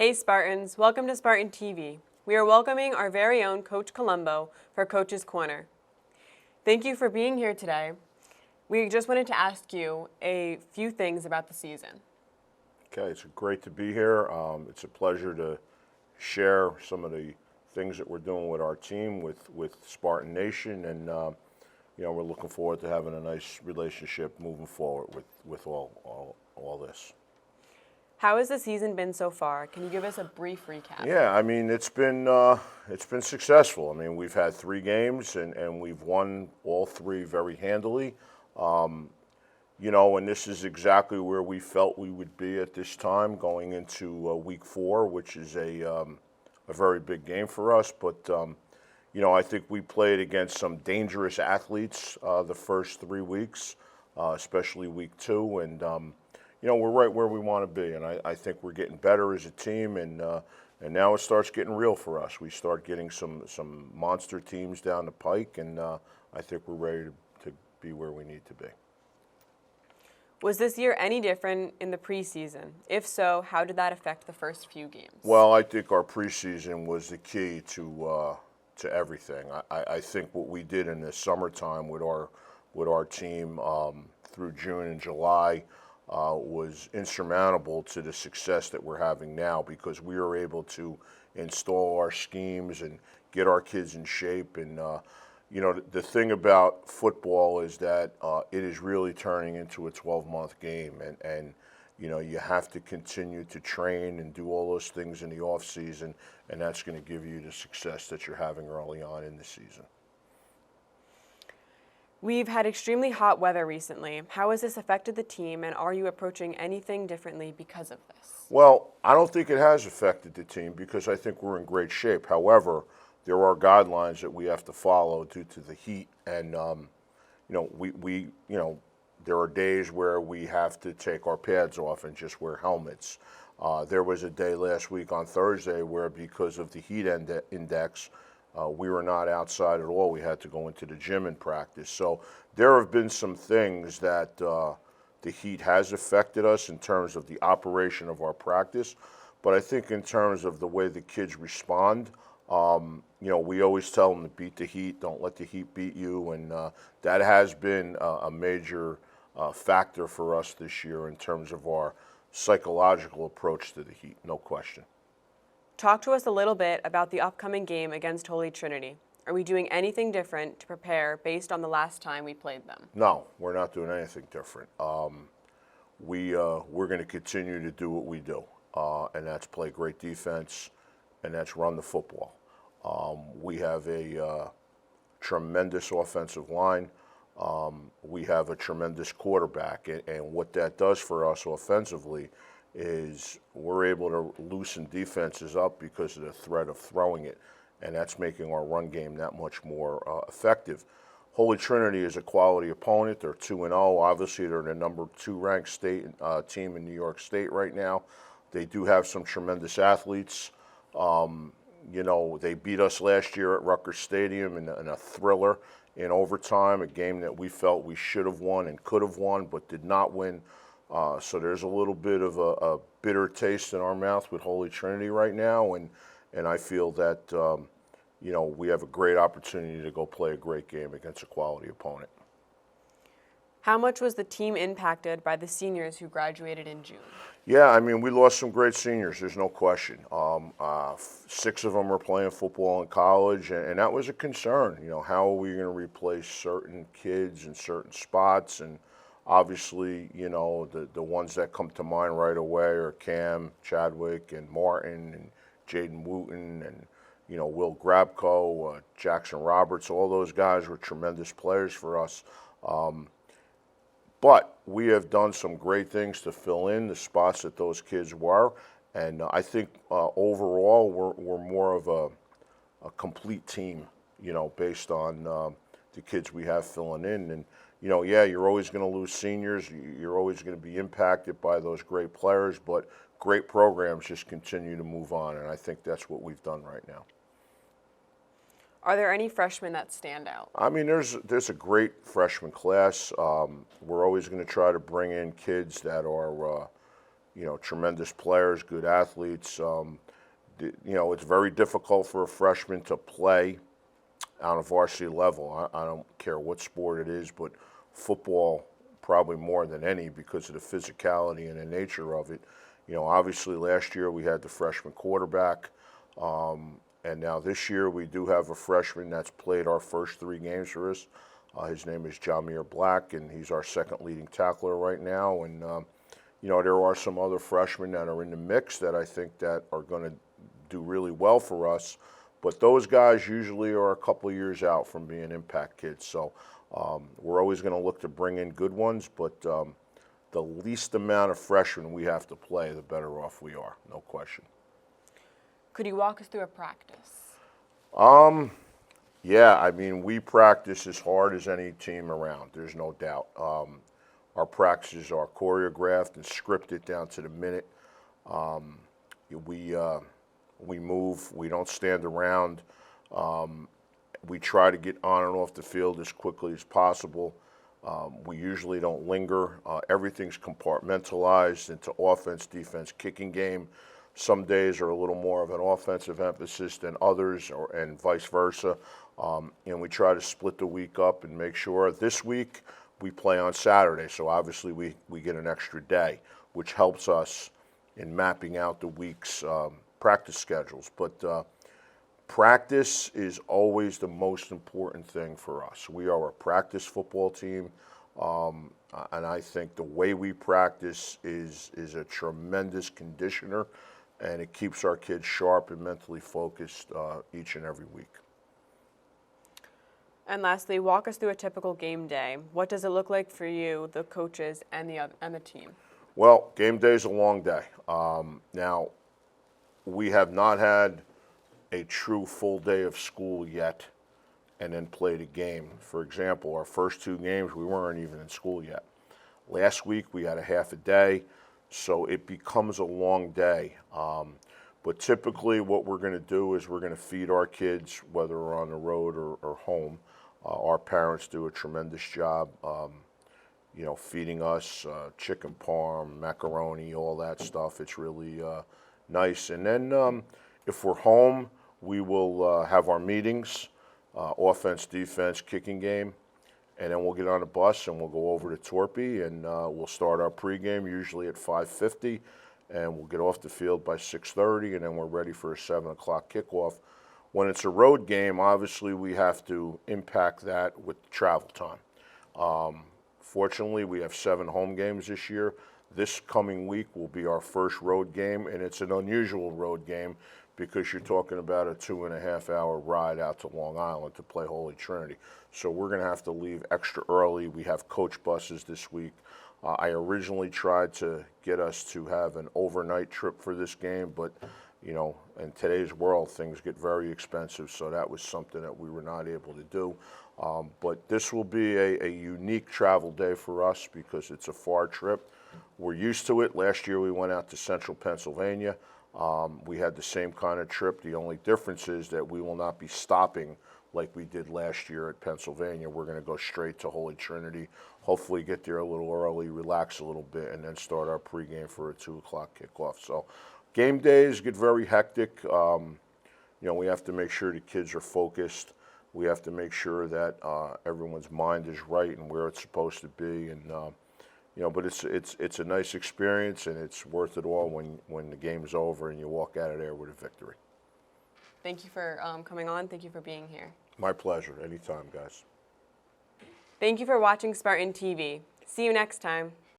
Hey Spartans, welcome to Spartan TV. We are welcoming our very own Coach Columbo for Coach's Corner. Thank you for being here today. We just wanted to ask you a few things about the season. Okay, it's great to be here. It's a pleasure to share some of the things that we're doing with our team, with Spartan Nation, and we're looking forward to having a nice relationship moving forward with all this. How has the season been so far? Can you give us a brief recap? Yeah, I mean it's been successful. I mean we've had 3 games and we've won all 3 very handily. And this is exactly where we felt we would be at this time going into week 4, which is a very big game for us. But I think we played against some dangerous athletes the first 3 weeks, especially week 2, and we're right where we want to be. And I think we're getting better as a team, and now it starts getting real for us. We start getting some monster teams down the pike, and I think we're ready to be where we need to be. Was this year any different in the preseason? If so, how did that affect the first few games? Well, I think our preseason was the key to everything. I think what we did in the summertime with our team through June and July was insurmountable to the success that we're having now, because we were able to install our schemes and get our kids in shape. And the thing about football is that it is really turning into a 12-month game, and you have to continue to train and do all those things in the off season, and that's going to give you the success that you're having early on in the season. We've had extremely hot weather recently. How has this affected the team, and are you approaching anything differently because of this? Well, I don't think it has affected the team, because I think we're in great shape. However, there are guidelines that we have to follow due to the heat, and there are days where we have to take our pads off and just wear helmets. There was a day last week on Thursday where, because of the heat index, we were not outside at all. We had to go into the gym and practice. So there have been some things that the heat has affected us in terms of the operation of our practice. But I think in terms of the way the kids respond, we always tell them to beat the heat, don't let the heat beat you. And that has been a major factor for us this year in terms of our psychological approach to the heat, no question. Talk to us a little bit about the upcoming game against Holy Trinity. Are we doing anything different to prepare based on the last time we played them? No, we're not doing anything different. We're going to continue to do what we do, and that's play great defense, and that's run the football. We have a tremendous offensive line. We have a tremendous quarterback, and what that does for us offensively is we're able to loosen defenses up because of the threat of throwing it, and that's making our run game that much more effective. Holy Trinity is a quality opponent. They're 2-0. Obviously, they're the number 2 ranked state team in New York State right now. They do have some tremendous athletes. They beat us last year at Rutgers Stadium in a thriller in overtime, a game that we felt we should have won and could have won but did not win. So there's a little bit of a bitter taste in our mouth with Holy Trinity right now, and I feel that we have a great opportunity to go play a great game against a quality opponent. How much was the team impacted by the seniors who graduated in June? Yeah, I mean, we lost some great seniors, there's no question. 6 of them are playing football in college, and that was a concern. How are we going to replace certain kids in certain spots? And obviously, the ones that come to mind right away are Cam, Chadwick, and Martin, and Jaden Wooten, and Will Grabko, Jackson Roberts. All those guys were tremendous players for us. But we have done some great things to fill in the spots that those kids were, and I think overall we're more of a complete team, based on the kids we have filling in. And you're always going to lose seniors. You're always going to be impacted by those great players, but great programs just continue to move on, and I think that's what we've done right now. Are there any freshmen that stand out? I mean, there's a great freshman class. We're always going to try to bring in kids that are, tremendous players, good athletes. It's very difficult for a freshman to play on a varsity level. I don't care what sport it is, but football probably more than any because of the physicality and the nature of it. Obviously last year we had the freshman quarterback, and now this year we do have a freshman that's played our first 3 games for us. His name is Jamir Black, and he's our second leading tackler right now. And there are some other freshmen that are in the mix that I think that are going to do really well for us. But those guys usually are a couple of years out from being impact kids. So we're always going to look to bring in good ones, but the least amount of freshmen we have to play, the better off we are, no question. Could you walk us through a practice? Yeah, I mean, we practice as hard as any team around, there's no doubt. Our practices are choreographed and scripted down to the minute. We move, we don't stand around. We try to get on and off the field as quickly as possible. We usually don't linger. Everything's compartmentalized into offense, defense, kicking game. Some days are a little more of an offensive emphasis than others, and vice versa. And we try to split the week up and make sure this week we play on Saturday, so obviously we get an extra day, which helps us in mapping out the week's practice schedules. But practice is always the most important thing for us. We are a practice football team, and I think the way we practice is a tremendous conditioner, and it keeps our kids sharp and mentally focused each and every week. And lastly, walk us through a typical game day. What does it look like for you, the coaches, and the team? Well, game day is a long day. Now, we have not had a true full day of school yet and then played a game. For example, our first 2 games, we weren't even in school yet. Last week, we had a half a day, so it becomes a long day. But typically what we're going to do is we're going to feed our kids, whether we're on the road or home. Our parents do a tremendous job, feeding us chicken parm, macaroni, all that stuff. It's really nice. And then if we're home, we will have our meetings, offense, defense, kicking game, and then we'll get on a bus and we'll go over to Torpy, and we'll start our pregame usually at 5:50, and we'll get off the field by 6:30, and then we're ready for a 7 o'clock kickoff. When it's a road game, obviously we have to impact that with travel time. Fortunately, we have 7 home games this year. This coming week will be our first road game, and it's an unusual road game because you're talking about a 2.5-hour ride out to Long Island to play Holy Trinity. So we're going to have to leave extra early. We have coach buses this week. I originally tried to get us to have an overnight trip for this game, but in today's world, things get very expensive, so that was something that we were not able to do. But this will be a unique travel day for us because it's a far trip. We're used to it. Last year we went out to central Pennsylvania. We had the same kind of trip. The only difference is that we will not be stopping like we did last year at Pennsylvania. We're going to go straight to Holy Trinity, hopefully get there a little early, relax a little bit, and then start our pregame for a 2 o'clock kickoff. So game days get very hectic. We have to make sure the kids are focused. We have to make sure that everyone's mind is right and where it's supposed to be. And but it's a nice experience, and it's worth it all when the game's over and you walk out of there with a victory. Thank you for coming on. Thank you for being here. My pleasure. Anytime, guys. Thank you for watching Spartan TV. See you next time.